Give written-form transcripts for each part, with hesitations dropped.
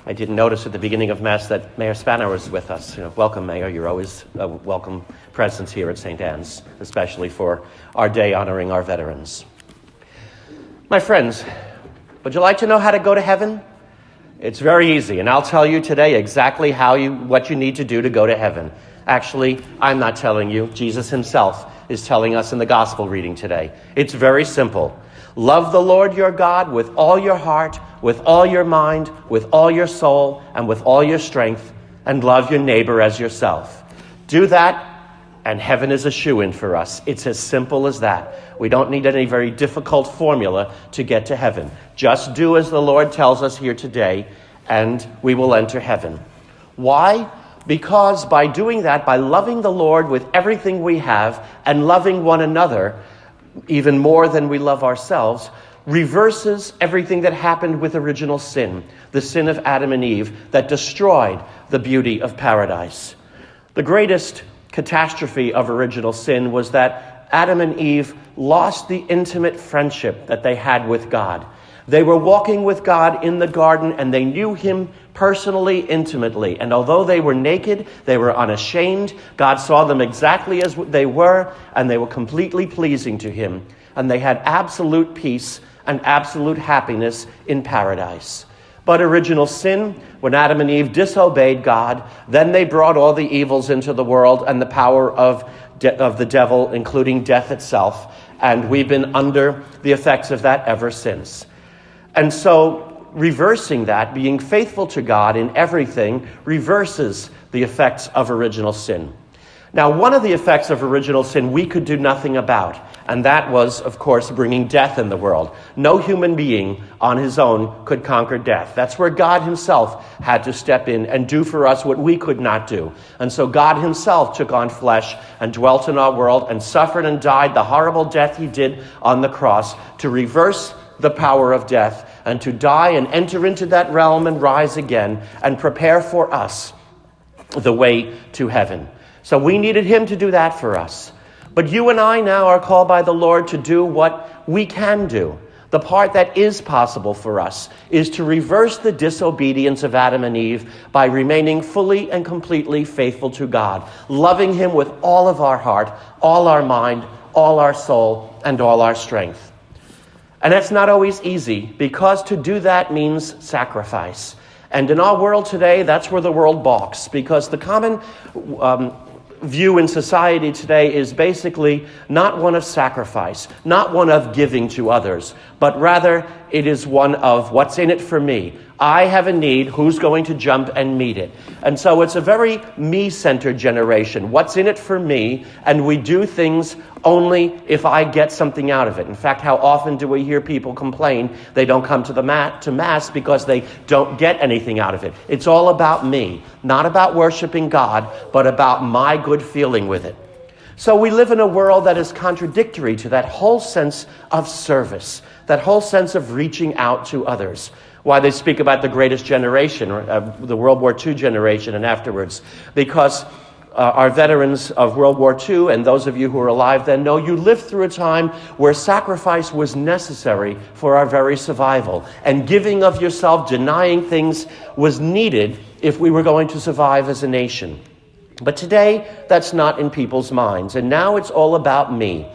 I didn't notice at the beginning of Mass that Mayor Spano was with us. Welcome, Mayor. You're always a welcome presence here at St. Anne's, especially for our day honoring our veterans. My friends, would you like to know how to go to heaven? It's very easy, and I'll tell you today exactly what you need to do to go to heaven. Actually, I'm not telling you. Jesus himself is telling us in the gospel reading today. It's very simple. Love the Lord your God with all your heart, with all your mind, with all your soul, and with all your strength, and love your neighbor as yourself. Do that, and heaven is a shoo-in for us. It's as simple as that. We don't need any very difficult formula to get to heaven. Just do as the Lord tells us here today, and we will enter heaven. Why? Because by doing that, by loving the Lord with everything we have, and loving one another even more than we love ourselves, reverses everything that happened with original sin, the sin of Adam and Eve that destroyed the beauty of paradise. The greatest catastrophe of original sin was that Adam and Eve lost the intimate friendship that they had with God. They were walking with God in the garden, and they knew him personally, intimately. And although they were naked, they were unashamed. God saw them exactly as they were, and they were completely pleasing to him. And they had absolute peace and absolute happiness in paradise. But original sin, when Adam and Eve disobeyed God, then they brought all the evils into the world and the power of the devil, including death itself. And we've been under the effects of that ever since. And so reversing that, being faithful to God in everything, reverses the effects of original sin. Now, one of the effects of original sin we could do nothing about, and that was, of course, bringing death in the world. No human being on his own could conquer death. That's where God himself had to step in and do for us what we could not do. And so God himself took on flesh and dwelt in our world and suffered and died the horrible death he did on the cross to reverse the power of death and to die and enter into that realm and rise again and prepare for us the way to heaven. So we needed him to do that for us. But you and I now are called by the Lord to do what we can do. The part that is possible for us is to reverse the disobedience of Adam and Eve by remaining fully and completely faithful to God, loving him with all of our heart, all our mind, all our soul, and all our strength. And that's not always easy, because to do that means sacrifice. And in our world today, that's where the world balks, because the common view in society today is basically not one of sacrifice, not one of giving to others, but rather it is one of what's in it for me. I have a need, who's going to jump and meet it? And so it's a very me-centered generation. What's in it for me? And we do things only if I get something out of it. In fact, how often do we hear people complain they don't come to Mass because they don't get anything out of it? It's all about me, not about worshiping God, but about my good feeling with it. So we live in a world that is contradictory to that whole sense of service, that whole sense of reaching out to others. Why they speak about the greatest generation, the World War II generation and afterwards, because our veterans of World War II and those of you who are alive then know you lived through a time where sacrifice was necessary for our very survival, and giving of yourself, denying things was needed if we were going to survive as a nation. But today, that's not in people's minds, and now it's all about me.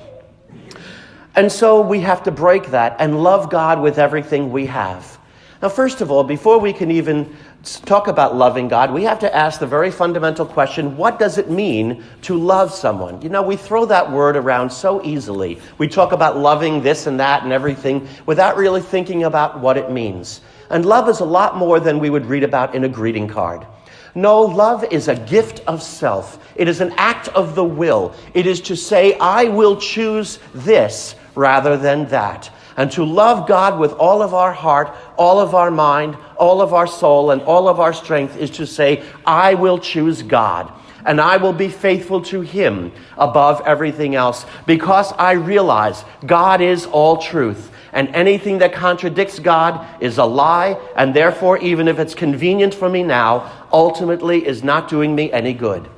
And so we have to break that and love God with everything we have. Now, first of all, before we can even talk about loving God, we have to ask the very fundamental question, what does it mean to love someone? You know, we throw that word around so easily. We talk about loving this and that and everything without really thinking about what it means. And love is a lot more than we would read about in a greeting card. No, love is a gift of self. It is an act of the will. It is to say, I will choose this rather than that. And to love God with all of our heart, all of our mind, all of our soul, and all of our strength is to say, I will choose God. And I will be faithful to him above everything else, because I realize God is all truth. And anything that contradicts God is a lie, and therefore, even if it's convenient for me now, ultimately is not doing me any good.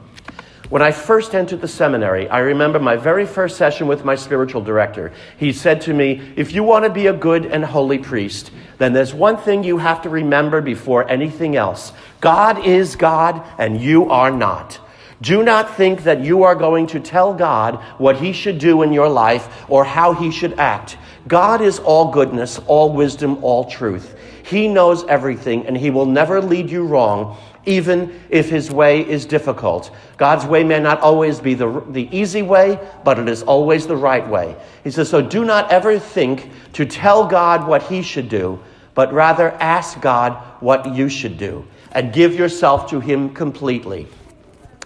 When I first entered the seminary, I remember my very first session with my spiritual director. He said to me, if you want to be a good and holy priest, then there's one thing you have to remember before anything else. God is God and you are not. Do not think that you are going to tell God what he should do in your life or how he should act. God is all goodness, all wisdom, all truth. He knows everything and he will never lead you wrong, even if his way is difficult. God's way may not always be the easy way, but it is always the right way. He says, so do not ever think to tell God what he should do, but rather ask God what you should do and give yourself to him completely.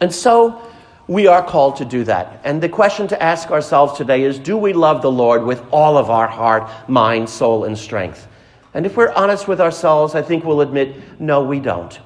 And so we are called to do that. And the question to ask ourselves today is, do we love the Lord with all of our heart, mind, soul, and strength? And if we're honest with ourselves, I think we'll admit, no, we don't.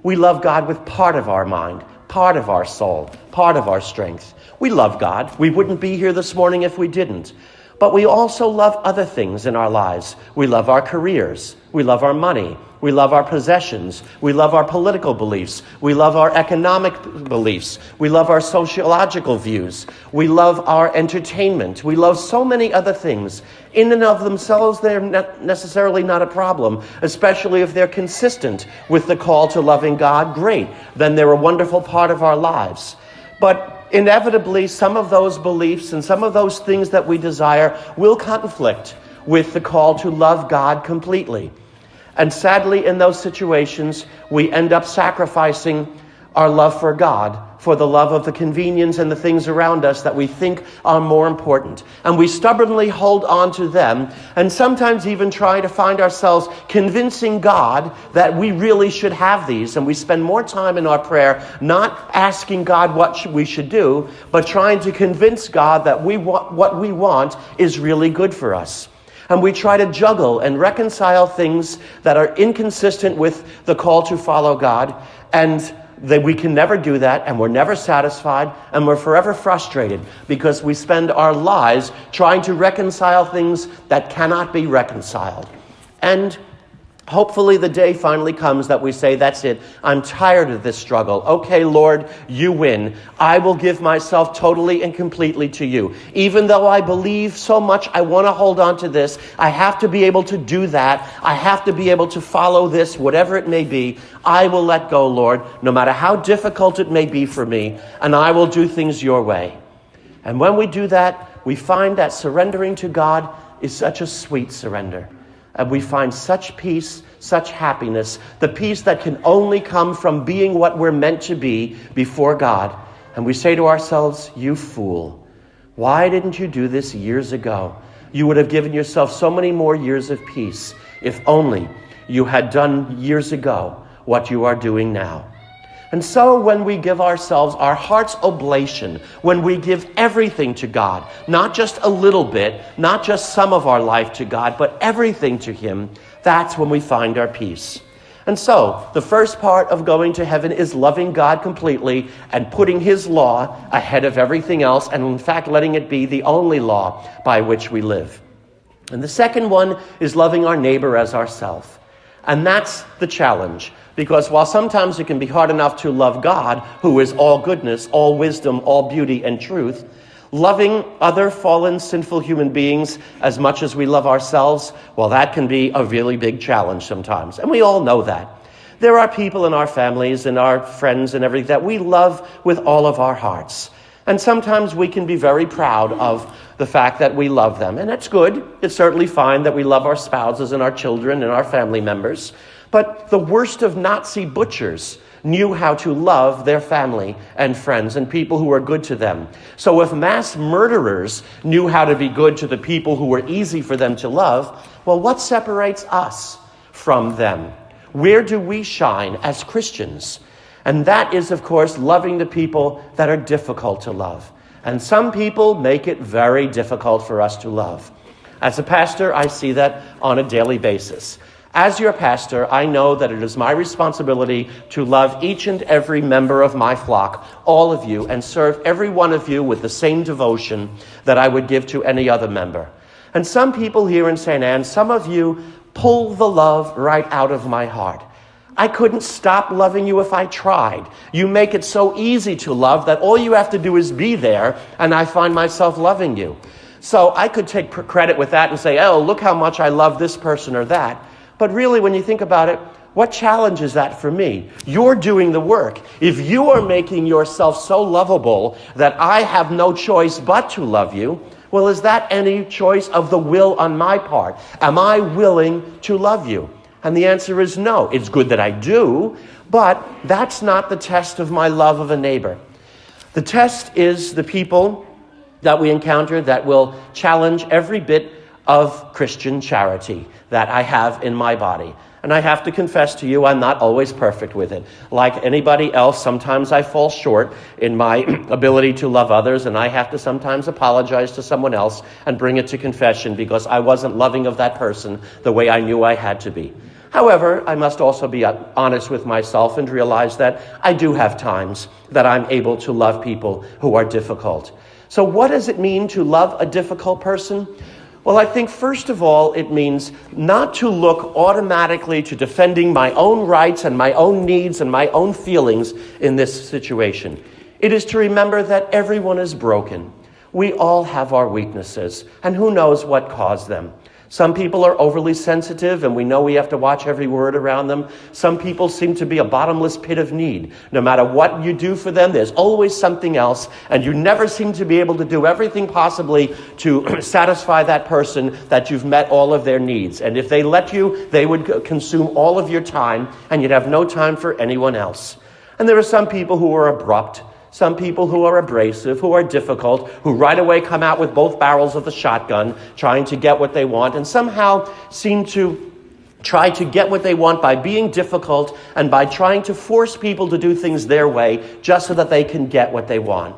We love God with part of our mind, part of our soul, part of our strength. We love God. We wouldn't be here this morning if we didn't. But we also love other things in our lives. We love our careers. We love our money. We love our possessions. We love our political beliefs. We love our economic beliefs. We love our sociological views. We love our entertainment. We love so many other things. In and of themselves, they're not necessarily not a problem, especially if they're consistent with the call to loving God. Great. Then they're a wonderful part of our lives. But inevitably, some of those beliefs and some of those things that we desire will conflict with the call to love God completely. And sadly, in those situations, we end up sacrificing our love for God for the love of the convenience and the things around us that we think are more important. And we stubbornly hold on to them and sometimes even try to find ourselves convincing God that we really should have these. And we spend more time in our prayer not asking God what we should do, but trying to convince God that what we want is really good for us. And we try to juggle and reconcile things that are inconsistent with the call to follow God. And that we can never do that, and we're never satisfied, and we're forever frustrated because we spend our lives trying to reconcile things that cannot be reconciled. And hopefully the day finally comes that we say, that's it, I'm tired of this struggle. Okay, Lord, you win. I will give myself totally and completely to you. Even though I believe so much, I want to hold on to this. I have to be able to do that. I have to be able to follow this, whatever it may be. I will let go, Lord, no matter how difficult it may be for me, and I will do things your way. And when we do that, we find that surrendering to God is such a sweet surrender. And we find such peace, such happiness, the peace that can only come from being what we're meant to be before God. And we say to ourselves, you fool, why didn't you do this years ago? You would have given yourself so many more years of peace if only you had done years ago what you are doing now. And so when we give ourselves our heart's oblation, when we give everything to God, not just a little bit, not just some of our life to God, but everything to him, that's when we find our peace. And so the first part of going to heaven is loving God completely and putting his law ahead of everything else, and in fact letting it be the only law by which we live. And the second one is loving our neighbor as ourselves. And that's the challenge. Because while sometimes it can be hard enough to love God, who is all goodness, all wisdom, all beauty and truth, loving other fallen, sinful human beings as much as we love ourselves, well, that can be a really big challenge sometimes. And we all know that. There are people in our families and our friends and everything that we love with all of our hearts. And sometimes we can be very proud of the fact that we love them. And that's good. It's certainly fine that we love our spouses and our children and our family members. But the worst of Nazi butchers knew how to love their family and friends and people who were good to them. So if mass murderers knew how to be good to the people who were easy for them to love, well, what separates us from them? Where do we shine as Christians? And that is, of course, loving the people that are difficult to love. And some people make it very difficult for us to love. As a pastor, I see that on a daily basis. As your pastor, I know that it is my responsibility to love each and every member of my flock, all of you, and serve every one of you with the same devotion that I would give to any other member. And some people here in St. Anne, some of you pull the love right out of my heart. I couldn't stop loving you if I tried. You make it so easy to love that all you have to do is be there, and I find myself loving you. So I could take credit with that and say, oh, look how much I love this person or that. But really, when you think about it, what challenge is that for me? You're doing the work. If you are making yourself so lovable that I have no choice but to love you, well, is that any choice of the will on my part? Am I willing to love you? And the answer is no. It's good that I do, but that's not the test of my love of a neighbor. The test is the people that we encounter that will challenge every bit of Christian charity that I have in my body. And I have to confess to you, I'm not always perfect with it. Like anybody else, sometimes I fall short in my ability to love others, and I have to sometimes apologize to someone else and bring it to confession because I wasn't loving of that person the way I knew I had to be. However, I must also be honest with myself and realize that I do have times that I'm able to love people who are difficult. So what does it mean to love a difficult person? Well, I think first of all, it means not to look automatically to defending my own rights and my own needs and my own feelings in this situation. It is to remember that everyone is broken. We all have our weaknesses, and who knows what caused them. Some people are overly sensitive, and we know we have to watch every word around them. Some people seem to be a bottomless pit of need. No matter what you do for them, there's always something else, and you never seem to be able to do everything possibly to satisfy that person that you've met all of their needs. And if they let you, they would consume all of your time, and you'd have no time for anyone else. And there are some people who are abrupt, some people who are abrasive, who are difficult, who right away come out with both barrels of the shotgun, trying to get what they want, and somehow seem to try to get what they want by being difficult and by trying to force people to do things their way just so that they can get what they want.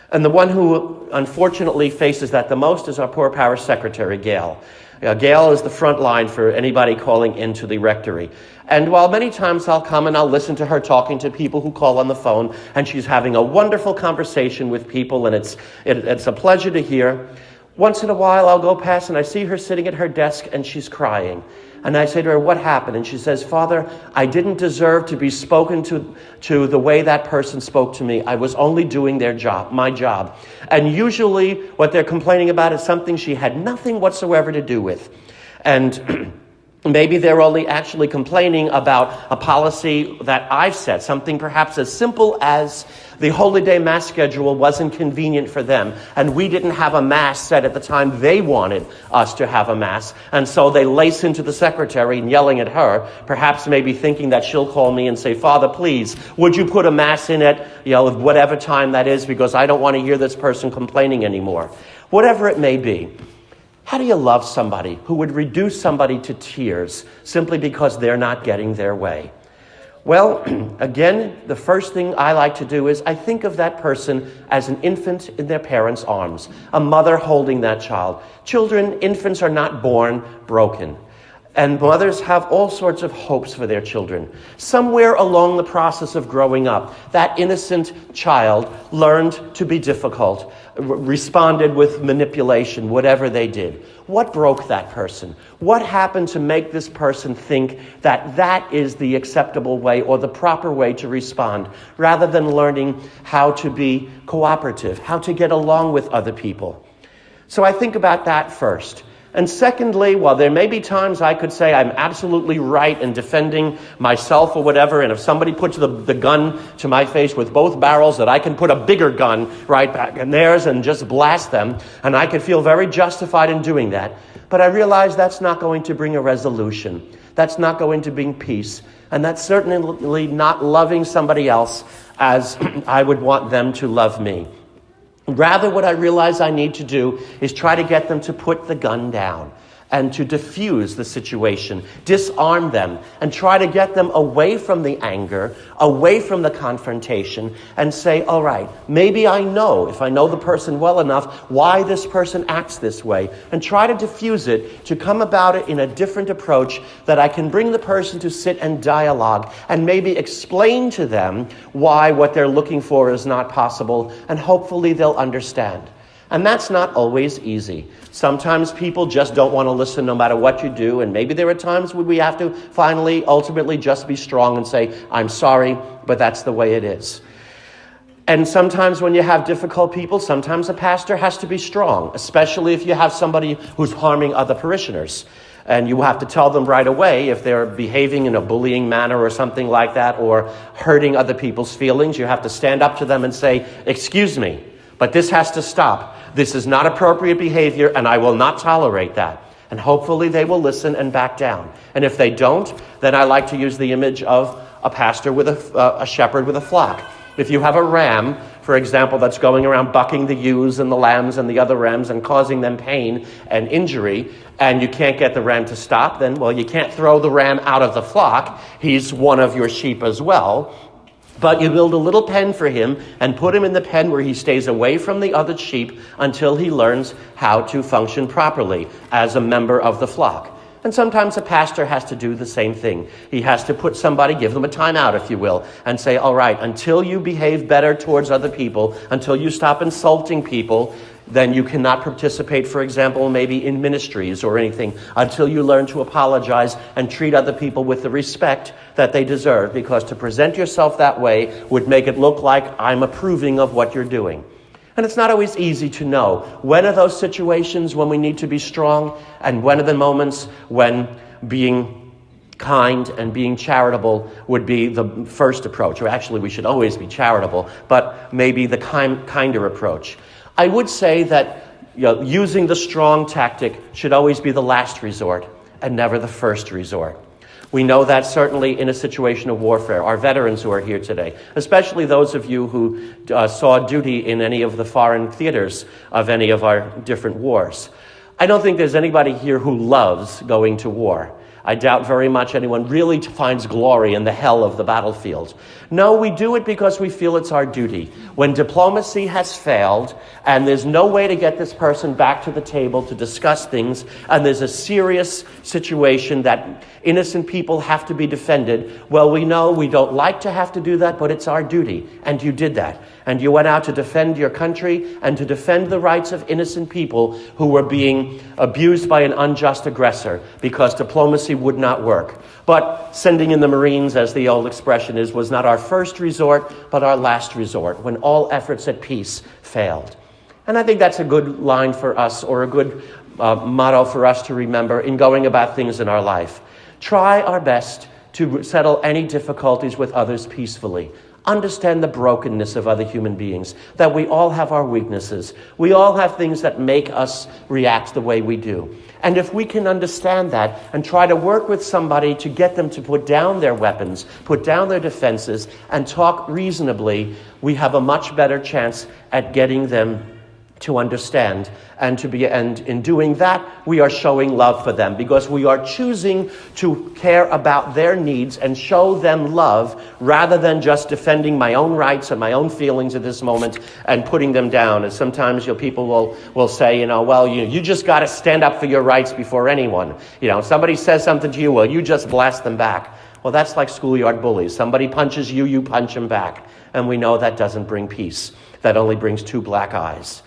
And the one who unfortunately faces that the most is our poor parish secretary, Gail. Gail is the front line for anybody calling into the rectory. And while many times I'll come and I'll listen to her talking to people who call on the phone, and she's having a wonderful conversation with people, and it's a pleasure to hear, once in a while I'll go past and I see her sitting at her desk and she's crying. And I say to her, what happened? And she says, Father, I didn't deserve to be spoken to the way that person spoke to me. I was only doing my job. And usually what they're complaining about is something she had nothing whatsoever to do with. And maybe they're only actually complaining about a policy that I've set, something perhaps as simple as the Holy Day Mass schedule wasn't convenient for them, and we didn't have a Mass set at the time they wanted us to have a Mass, and so they lace into the secretary and yelling at her, perhaps maybe thinking that she'll call me and say, Father, please, would you put a Mass in at whatever time that is, because I don't want to hear this person complaining anymore. Whatever it may be. How do you love somebody who would reduce somebody to tears simply because they're not getting their way? Well, again, the first thing I like to do is I think of that person as an infant in their parents' arms, a mother holding that child. Infants are not born broken. And mothers have all sorts of hopes for their children. Somewhere along the process of growing up, that innocent child learned to be difficult, responded with manipulation, whatever they did. What broke that person? What happened to make this person think that that is the acceptable way or the proper way to respond, rather than learning how to be cooperative, how to get along with other people? So I think about that first. And secondly, while there may be times I could say I'm absolutely right in defending myself or whatever, and if somebody puts the gun to my face with both barrels, that I can put a bigger gun right back in theirs and just blast them, and I could feel very justified in doing that. But I realize that's not going to bring a resolution. That's not going to bring peace. And that's certainly not loving somebody else as I would want them to love me. Rather, what I realize I need to do is try to get them to put the gun down and to diffuse the situation, disarm them, and try to get them away from the anger, away from the confrontation, and say, all right, maybe I know, if I know the person well enough, why this person acts this way, and try to diffuse it, to come about it in a different approach that I can bring the person to sit and dialogue, and maybe explain to them why what they're looking for is not possible, and hopefully they'll understand. And that's not always easy. Sometimes people just don't want to listen no matter what you do, and maybe there are times when we have to finally, ultimately just be strong and say, I'm sorry, but that's the way it is. And sometimes when you have difficult people, sometimes a pastor has to be strong, especially if you have somebody who's harming other parishioners. And you have to tell them right away if they're behaving in a bullying manner or something like that, or hurting other people's feelings. You have to stand up to them and say, excuse me, but this has to stop. This is not appropriate behavior, and I will not tolerate that. And hopefully they will listen and back down. And if they don't, then I like to use the image of a pastor with a shepherd with a flock. If you have a ram, for example, that's going around bucking the ewes and the lambs and the other rams and causing them pain and injury, and you can't get the ram to stop, then, well, you can't throw the ram out of the flock. He's one of your sheep as well. But you build a little pen for him and put him in the pen where he stays away from the other sheep until he learns how to function properly as a member of the flock. And sometimes a pastor has to do the same thing. He has to put somebody, give them a timeout, if you will, and say, all right, until you behave better towards other people, until you stop insulting people, then you cannot participate, for example, maybe in ministries or anything, until you learn to apologize and treat other people with the respect that they deserve, because to present yourself that way would make it look like I'm approving of what you're doing. And it's not always easy to know when are those situations when we need to be strong, and when are the moments when being kind and being charitable would be the first approach. Or actually, we should always be charitable, but maybe the kinder approach. I would say that using the strong tactic should always be the last resort and never the first resort. We know that certainly in a situation of warfare. Our veterans who are here today, especially those of you who saw duty in any of the foreign theaters of any of our different wars. I don't think there's anybody here who loves going to war. I doubt very much anyone really finds glory in the hell of the battlefield. No, we do it because we feel it's our duty. When diplomacy has failed and there's no way to get this person back to the table to discuss things, and there's a serious situation that innocent people have to be defended, well, we know we don't like to have to do that, but it's our duty. And you did that. And you went out to defend your country and to defend the rights of innocent people who were being abused by an unjust aggressor because diplomacy would not work. But sending in the Marines, as the old expression is, was not our first resort, but our last resort, when all efforts at peace failed. And I think that's a good line for us, or a good motto for us to remember in going about things in our life. Try our best to settle any difficulties with others peacefully. Understand the brokenness of other human beings, that we all have our weaknesses. We all have things that make us react the way we do. And if we can understand that and try to work with somebody to get them to put down their weapons, put down their defenses, and talk reasonably, we have a much better chance at getting them to understand, and in doing that, we are showing love for them, because we are choosing to care about their needs and show them love, rather than just defending my own rights and my own feelings at this moment and putting them down. And sometimes people will say, well, you just got to stand up for your rights before anyone. Somebody says something to you, well, you just blast them back. Well, that's like schoolyard bullies. Somebody punches you, you punch them back. And we know that doesn't bring peace. That only brings two black eyes.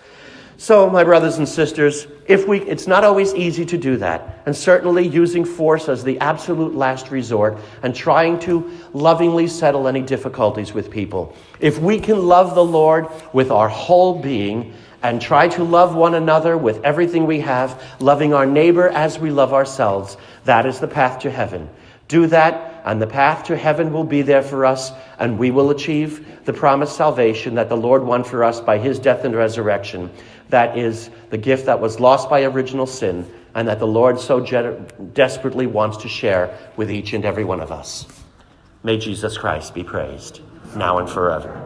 So, my brothers and sisters, it's not always easy to do that, and certainly using force as the absolute last resort and trying to lovingly settle any difficulties with people. If we can love the Lord with our whole being and try to love one another with everything we have, loving our neighbor as we love ourselves, that is the path to heaven. Do that, and the path to heaven will be there for us, and we will achieve the promised salvation that the Lord won for us by his death and resurrection. That is the gift that was lost by original sin, and that the Lord so desperately wants to share with each and every one of us. May Jesus Christ be praised, now and forever.